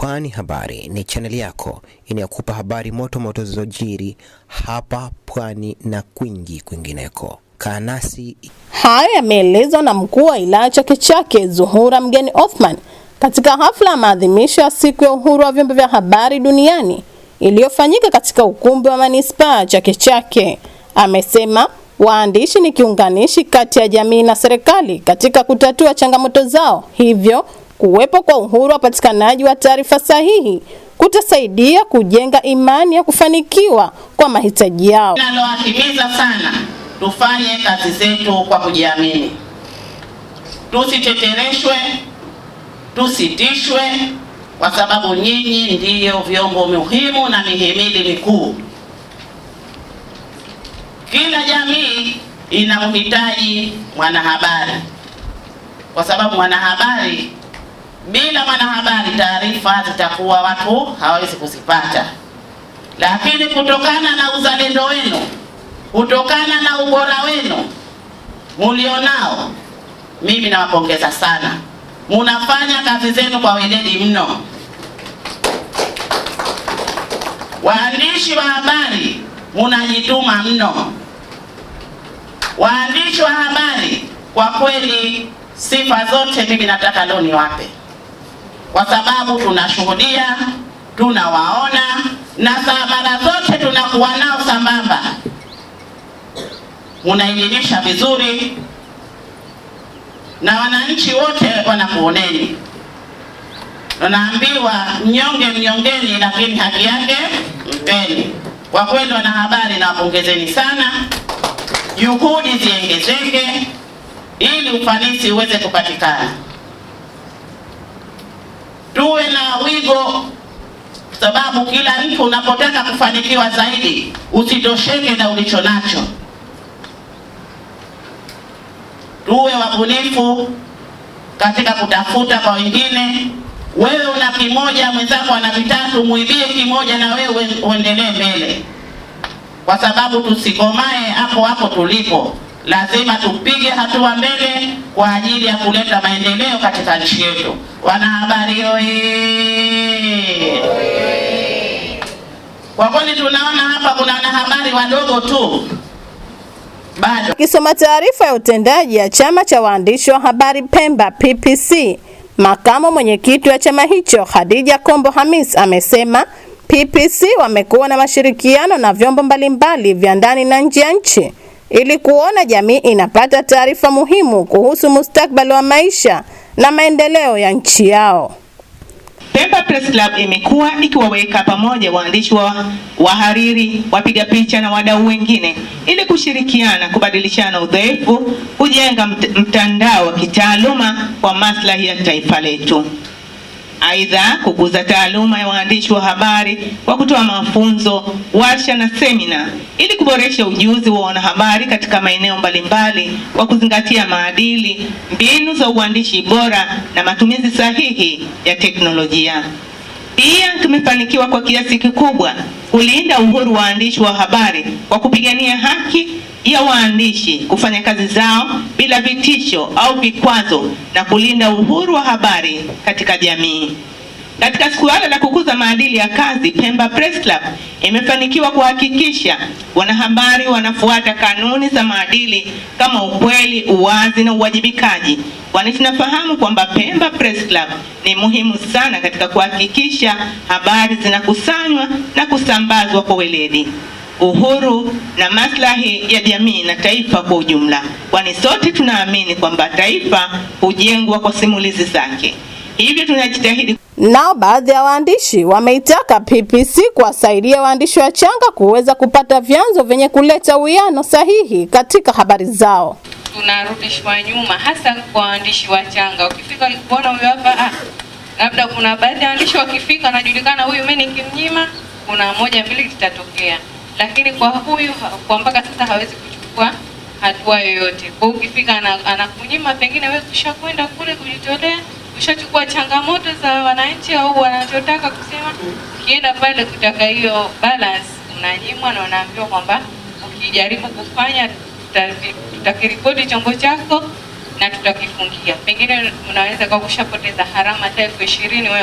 Pwani Habari ni chaneli yako inayokupa habari moto zilizojiri hapa Pwani na kwingineko. Kaa nasi. Haya yameelezwa na mkuu wa wilaya Chake Chake Zuhura Mgeni Othman katika hafla ya maadhimisho ya siku ya uhuru wa vyombo vya habari duniani iliyofanyika katika ukumbi wa manispaa Chake Chake. Amesema waandishi ni kiunganishi kati ya jamii na serikali katika kutatua changamoto zao, hivyo kuwepo kwa uhuru wa upatikanaji wa taarifa sahihi kutasaidia kujenga imani ya kufanikiwa kwa mahitaji yao. Ninawahimiza sana tufanye kazi zetu kwa kujiamini. Tusitetereshwe, tusitishwe, kwa sababu nyinyi ndiyo vyombo muhimu na mihimili mikuu. Kila jamii inamhitaji mwanahabari, kwa sababu mwanahabari, bila mwanahabari taarifa zitakuwa watu hawawezi kuzipata. Lakini kutokana na uzalendo wenu, kutokana na ubora wenu mulionao, mimi nawapongeza sana. Munafanya kazi zenu kwa weledi mno. Waandishi wa habari munajituma mno. Waandishi wa habari kwa kweli sifa zote mimi nataka leo niwape, kwa sababu tunashuhudia, tunawaona na barabara zote tunakuwa nao sambamba. Munaelimisha vizuri na wananchi wote wanakuoneni. Tunaambiwa mnyongeni, lakini haki yake mpeni. Kwa kweli wanahabari nawapongezeni sana. Juhudi ziongezeke ili ufanisi uweze kupatikana. Tuwe na wigo, sababu kila mtu unapotaka kufanikiwa zaidi usitosheke na ulicho nacho. Tuwe wabunifu katika kutafuta kwa wengine. Wewe una kimoja, mwenzako ana vitatu, muibie kimoja na wewe uendelee mbele. Kwa sababu tusikomae hapo tulipo. Lazima tupige hatua mbele kwa ajili ya kuleta maendeleo katika nchi yetu. Wanahabari oye! Kwa kweli tunaona hapa kuna wanahabari wadogo tu. Bado. Akisoma taarifa ya utendaji ya chama cha waandishi wa habari Pemba PPC, makamu mwenyekiti wa chama hicho Khadija Kombo Hamis amesema PPC wamekuwa na mashirikiano na vyombo mbalimbali vya ndani na nje ya nchi ili kuona jamii inapata taarifa muhimu kuhusu mustakabali wa maisha na maendeleo ya nchi yao. Pemba Press Club imekuwa ikiwaweka pamoja waandishi wa wahariri, wapiga picha na wadau wengine ili kushirikiana, kubadilishana uzoefu, kujenga mtandao wa kitaaluma kwa maslahi ya taifa letu. Aidha, kukuza taaluma ya waandishi wa habari kwa kutoa mafunzo, warsha na semina ili kuboresha ujuzi wa wanahabari katika maeneo mbalimbali kwa kuzingatia maadili, mbinu za uandishi bora na matumizi sahihi ya teknolojia. Pia tumefanikiwa kwa kiasi kikubwa kulinda uhuru wa waandishi wa habari kwa kupigania haki ya waandishi kufanya kazi zao bila vitisho au vikwazo na kulinda uhuru wa habari katika jamii. Katika suala la kukuza maadili ya kazi, Pemba Press Club imefanikiwa kuhakikisha wanahabari wanafuata kanuni za maadili kama ukweli, uwazi na uwajibikaji. Kwani tunafahamu kwamba Pemba Press Club ni muhimu sana katika kuhakikisha habari zinakusanywa na kusambazwa kwa weledi, uhuru na maslahi ya jamii na taifa kwa ujumla. Kwani sote tunaamini kwamba taifa hujengwa kwa simulizi zake. Hivyo tunajitahidi. Nao baadhi ya waandishi wameitaka PPC kuwasaidia waandishi wachanga kuweza kupata vyanzo vyenye kuleta uwiano sahihi katika habari zao. Tunarudishwa nyuma hasa kwa waandishi wachanga. Ukifika kuona huyu hapa, labda kuna baadhi ya waandishi wakifika anajulikana huyu mimi nikimnyima kuna moja mbili kitatokea. Lakini kwa huyu kwa mpaka sasa hawezi kuchukua hatua yoyote. Kwa ukifika anakunyima, pengine wewe kushakwenda kule kujitolea, ushachukua changamoto za wananchi au wanachotaka kusema, ukienda pale kutaka hiyo balance unanyimwa na unaambiwa kwamba ukijaribu kufanya tutakiripoti chombo chako na tutakifungia. Pengine unaweza kwa kushapoteza harama hata 20,000 wewe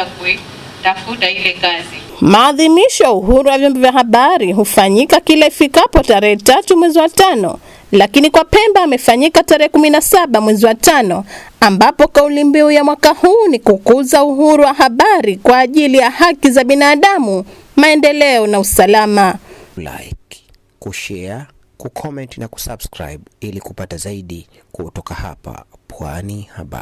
tafuta ile kazi. Maadhimisho ya uhuru wa vyombo vya habari hufanyika kila ifikapo tarehe 3 mwezi wa 5, lakini kwa Pemba amefanyika tarehe 17 mwezi wa 5, ambapo kauli mbiu ya mwaka huu ni kukuza uhuru wa habari kwa ajili ya haki za binadamu, maendeleo na usalama. Like, kushare, kucomment na kusubscribe ili kupata zaidi kutoka hapa Pwani Habari.